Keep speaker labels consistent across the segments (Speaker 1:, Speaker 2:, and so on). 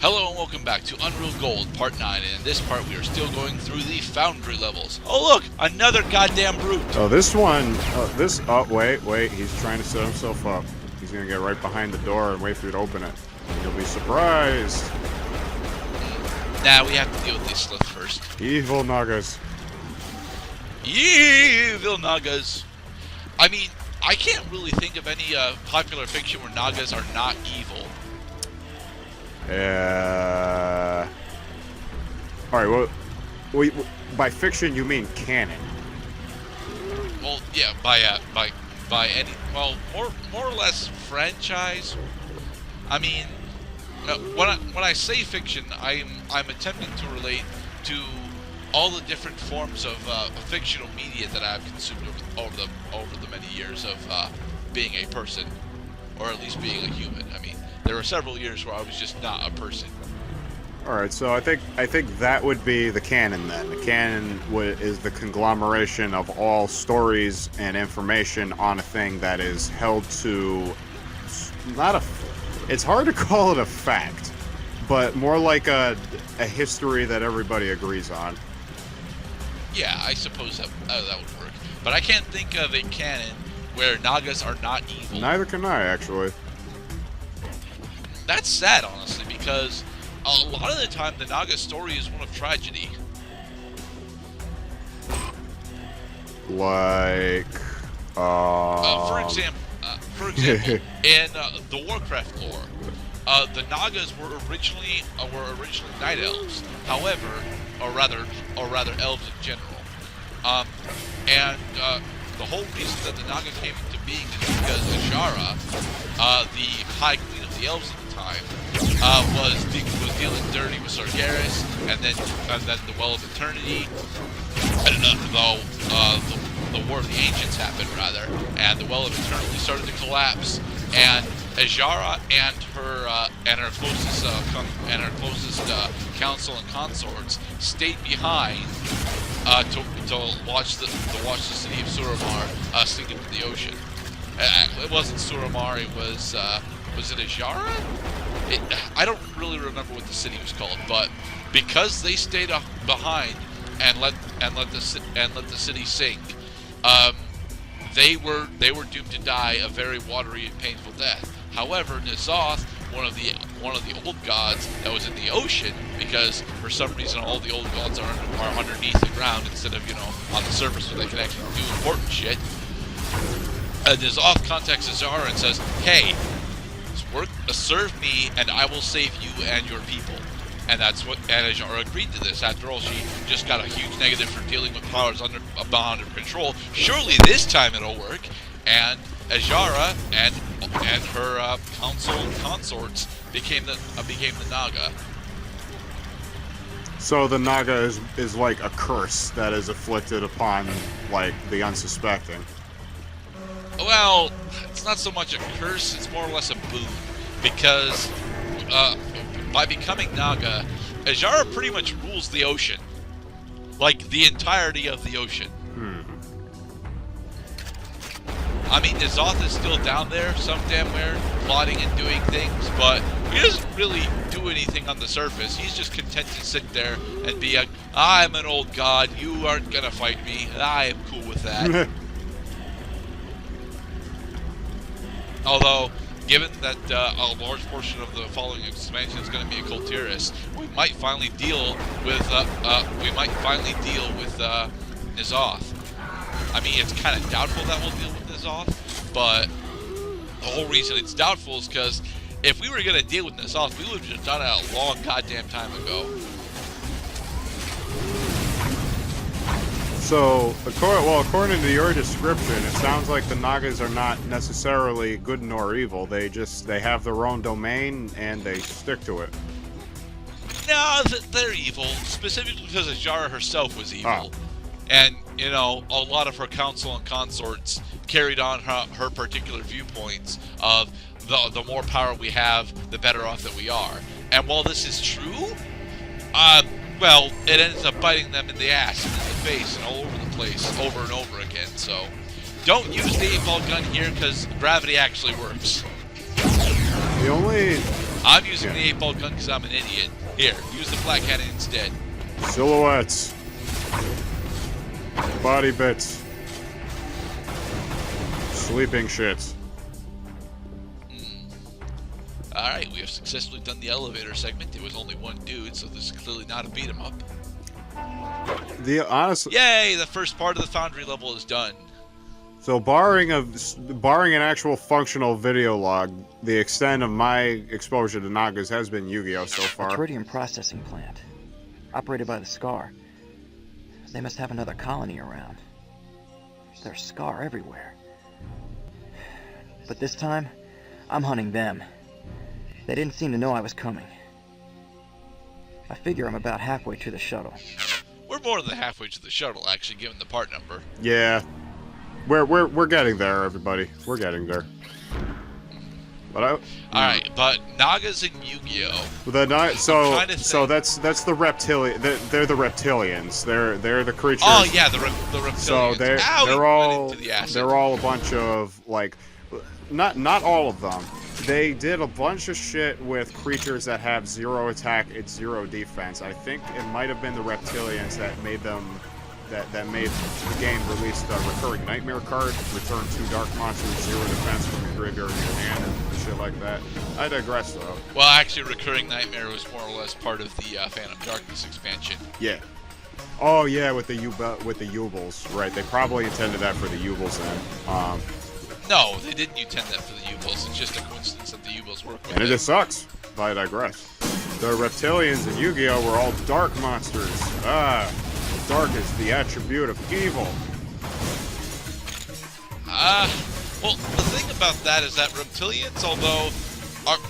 Speaker 1: Hello and welcome back to Unreal Gold Part 9, and in this part we are still going through the Foundry levels. Oh look, another goddamn brute!
Speaker 2: Oh, this one, wait, he's trying to set himself up. He's gonna get right behind the door and wait for you to open it. And you'll be surprised.
Speaker 1: Nah, we have to deal with these slugs first.
Speaker 2: Evil Nagas.
Speaker 1: Evil Nagas! I mean, I can't really think of any popular fiction where Nagas are not evil.
Speaker 2: Alright, well, by fiction you mean canon.
Speaker 1: Well, yeah, by any, well, more or less franchise. I mean, when I say fiction, I'm attempting to relate to all the different forms of fictional media that I've consumed over the many years of being a person, or at least being a human. I mean, there were several years where I was just not a person.
Speaker 2: Alright, so I think that would be the canon then. The canon is the conglomeration of all stories and information on a thing that is held to it's hard to call it a fact, but more like a history that everybody agrees on.
Speaker 1: Yeah, I suppose that would work. But I can't think of a canon where Nagas are not evil.
Speaker 2: Neither can I, actually.
Speaker 1: That's sad, honestly, because a lot of the time the Naga story is one of tragedy.
Speaker 2: Like,
Speaker 1: for example, in the Warcraft lore, the Nagas were originally night elves. However, or rather elves in general. And the whole reason that the Naga came into being is because Azshara, the High Queen of the Elves at the time, was dealing dirty with Sargeras, and then the Well of Eternity. The War of the Ancients happened, rather, and the Well of Eternity started to collapse, and Azshara and her closest council and consorts stayed behind to watch the city of Suramar sink into the ocean. It wasn't Suramar. It was it Azshara? I don't really remember what the city was called, but because they stayed behind and let the city sink, they were doomed to die a very watery and painful death. However, N'Zoth, one of the old gods that was in the ocean, because for some reason all the old gods are underneath the ground instead of on the surface where they can actually do important shit. N'Zoth contacts Azshara and says, "Hey, serve me, and I will save you and your people." And Azshara agreed to this. After all, she just got a huge negative for dealing with powers beyond her control. Surely this time it'll work. And Azshara and her council and consorts became the Naga.
Speaker 2: So the Naga is like a curse that is afflicted upon, like, the unsuspecting.
Speaker 1: Well, it's not so much a curse, it's more or less a boon. Because by becoming Naga, Azshara pretty much rules the ocean. Like, the entirety of the ocean. I mean, N'Zoth is still down there, some damn where, plotting and doing things, but he doesn't really do anything on the surface. He's just content to sit there and be like, "I'm an old god, you aren't gonna fight me, I am cool with that." Although, given that a large portion of the following expansion is going to be a Kultiris, we might finally deal with N'Zoth. I mean, it's kind of doubtful that we'll deal with N'Zoth, but the whole reason it's doubtful is because if we were going to deal with N'Zoth, we would have just done it a long goddamn time ago.
Speaker 2: So, according to your description, it sounds like the Nagas are not necessarily good nor evil. They have their own domain and they stick to it.
Speaker 1: No, they're evil, specifically because Azshara herself was evil.
Speaker 2: Oh.
Speaker 1: And, a lot of her council and consorts carried on her particular viewpoints of the more power we have, the better off that we are. And while this is true, well, it ends up biting them in the ass and in the face and all over the place, over and over again. So, don't use the 8-ball gun here, because gravity actually works.
Speaker 2: The only
Speaker 1: I'm using
Speaker 2: Yeah.
Speaker 1: the 8-ball gun because I'm an idiot. Here, use the flat cannon instead.
Speaker 2: Silhouettes. Body bits. Sleeping shits.
Speaker 1: Alright, we have successfully done the elevator segment. It was only one dude, so this is clearly not a beat 'em up.
Speaker 2: Honestly,
Speaker 1: Yay! The first part of the Foundry level is done.
Speaker 2: so barring an actual functional video log, the extent of my exposure to Nagas has been Yu-Gi-Oh so
Speaker 3: A
Speaker 2: far.
Speaker 3: tritium processing plant, operated by the Scar. They must have another colony around. There's Scar everywhere. But this time, I'm hunting them. They didn't seem to know I was coming. I figure I'm about halfway to the shuttle.
Speaker 1: We're more than halfway to the shuttle, actually, given the part number.
Speaker 2: Yeah, we're getting there, everybody. We're getting there. But
Speaker 1: Alright, but Nagas in Yu-Gi-Oh!
Speaker 2: So that's the reptilian. They're the reptilians. They're the creatures.
Speaker 1: Oh yeah, the reptilians.
Speaker 2: So they're all a bunch of like, not all of them. They did a bunch of shit with creatures that have 0 attack and 0 defense. I think it might have been the reptilians that made them. That made the game release the recurring nightmare card, return 2 dark monsters, 0 defense from your graveyard to your hand, and shit like that. I digress though.
Speaker 1: Well, actually, recurring nightmare was more or less part of the Phantom Darkness expansion.
Speaker 2: Yeah. Oh yeah, with the Ubals, right? They probably intended that for the Ubals then.
Speaker 1: No, they didn't intend that for the U-Balls. It's just a coincidence that the U-Balls work with
Speaker 2: And it just sucks. But I digress. The reptilians in Yu-Gi-Oh were all dark monsters. Dark is the attribute of evil.
Speaker 1: Well, the thing about that is that reptilians, although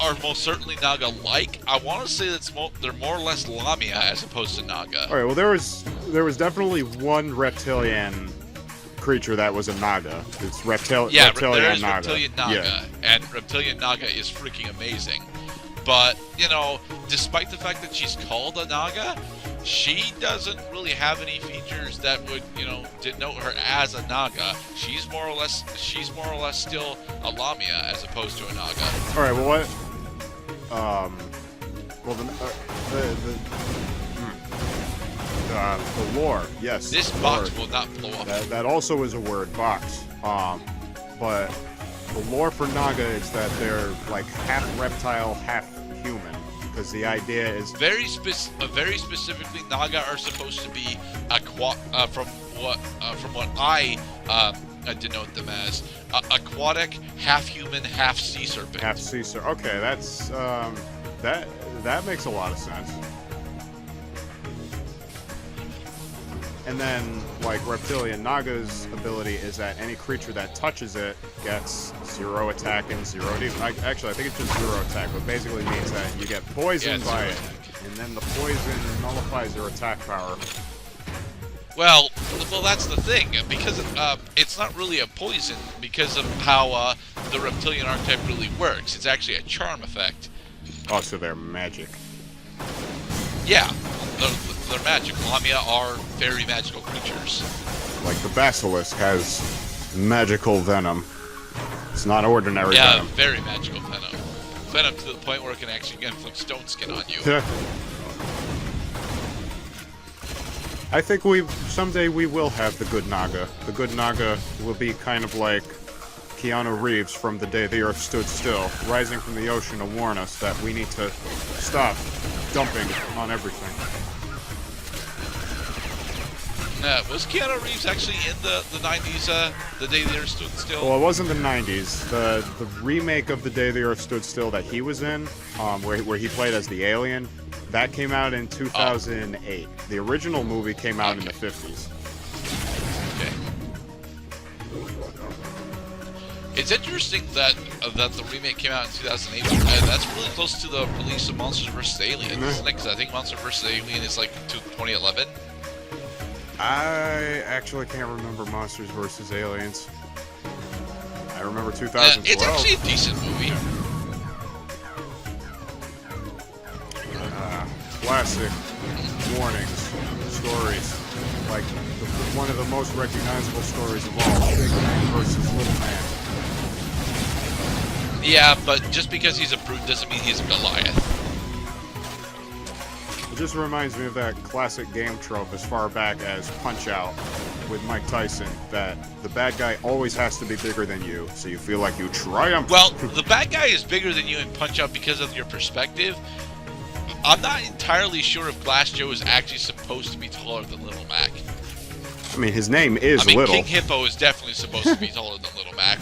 Speaker 1: are most certainly Naga-like, I want to say that they're more or less Lamia as opposed to Naga.
Speaker 2: All right. Well, there was definitely one reptilian creature that was a Naga. It's reptilian
Speaker 1: there is
Speaker 2: Naga.
Speaker 1: Reptilian Naga,
Speaker 2: Yeah.
Speaker 1: and Reptilian Naga is freaking amazing. But, you know, despite the fact that she's called a Naga, she doesn't really have any features that would, you know, denote her as a Naga. She's more or less still a Lamia as opposed to a Naga.
Speaker 2: All right. Well, what? The lore. Yes.
Speaker 1: This
Speaker 2: lore.
Speaker 1: box will not blow up.
Speaker 2: That also is a word, box. But the lore for Naga is that they're like half reptile, half human. Because the idea is
Speaker 1: Very specifically, Naga are supposed to be from what I denote them as aquatic, half human, half sea serpent.
Speaker 2: half sea serpent. Okay, that's that makes a lot of sense. And then, like, Reptilian Naga's ability is that any creature that touches it gets 0 attack and 0 defense. Actually, I think it's just 0 attack, but basically means that you get poisoned by it, and then the poison nullifies your attack power.
Speaker 1: Well, that's the thing, because it's not really a poison because of how the Reptilian archetype really works. It's actually a charm effect.
Speaker 2: Oh, so they're magic.
Speaker 1: Yeah, they're magic. Lamia are very magical creatures.
Speaker 2: Like the Basilisk has magical venom. It's not ordinary
Speaker 1: Yeah,
Speaker 2: venom.
Speaker 1: very magical venom. Venom to the point where it can actually inflict stone skin on you.
Speaker 2: I think someday we will have the good Naga. The good Naga will be kind of like Keanu Reeves from The Day the Earth Stood Still, rising from the ocean to warn us that we need to stop dumping on everything.
Speaker 1: Was Keanu Reeves actually in the 90s, The Day the Earth Stood Still?
Speaker 2: Well, it wasn't the 90s. The remake of The Day the Earth Stood Still that he was in, where he played as the alien, that came out in 2008. The original movie came out in the 50s.
Speaker 1: Okay. It's interesting that the remake came out in 2008. That's really close to the release of Monsters vs. Alien, isn't it? Because I think Monsters vs. Alien is like 2011.
Speaker 2: I actually can't remember Monsters vs. Aliens. I remember 2012.
Speaker 1: It's actually a decent movie.
Speaker 2: Classic warnings, stories, like one of the most recognizable stories of all, Big Man versus Little Man.
Speaker 1: Yeah, but just because he's a brute doesn't mean he's a Goliath.
Speaker 2: It just reminds me of that classic game trope as far back as Punch-Out with Mike Tyson, that the bad guy always has to be bigger than you, so you feel like you triumph.
Speaker 1: Well, the bad guy is bigger than you in Punch-Out because of your perspective. I'm not entirely sure if Glass Joe is actually supposed to be taller than Little Mac.
Speaker 2: I mean, his name is
Speaker 1: Little.
Speaker 2: Little.
Speaker 1: King Hippo is definitely supposed to be taller than Little Mac,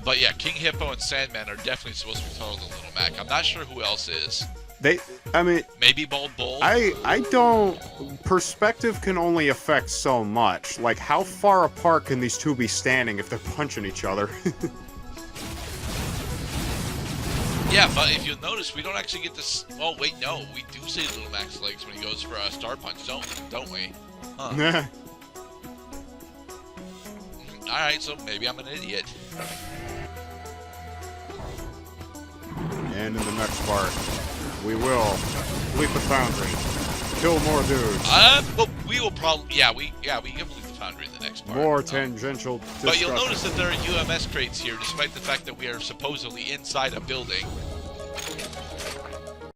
Speaker 1: but yeah, King Hippo and Sandman are definitely supposed to be taller than Little Mac. I'm not sure who else is. Maybe Bald Bull.
Speaker 2: I don't. Perspective can only affect so much. Like, how far apart can these two be standing if they're punching each other?
Speaker 1: Yeah, but if you'll notice, we don't actually get this. Oh wait, no, we do see Little Mac's legs when he goes for a Star Punch, don't we? Huh. All right, so maybe I'm an idiot.
Speaker 2: And in the next part, we will leap the foundry, kill more dudes.
Speaker 1: Well, we will probably, we can leave the foundry in the next part.
Speaker 2: More tangential discussion.
Speaker 1: But you'll notice that there are UMS crates here, despite the fact that we are supposedly inside a building.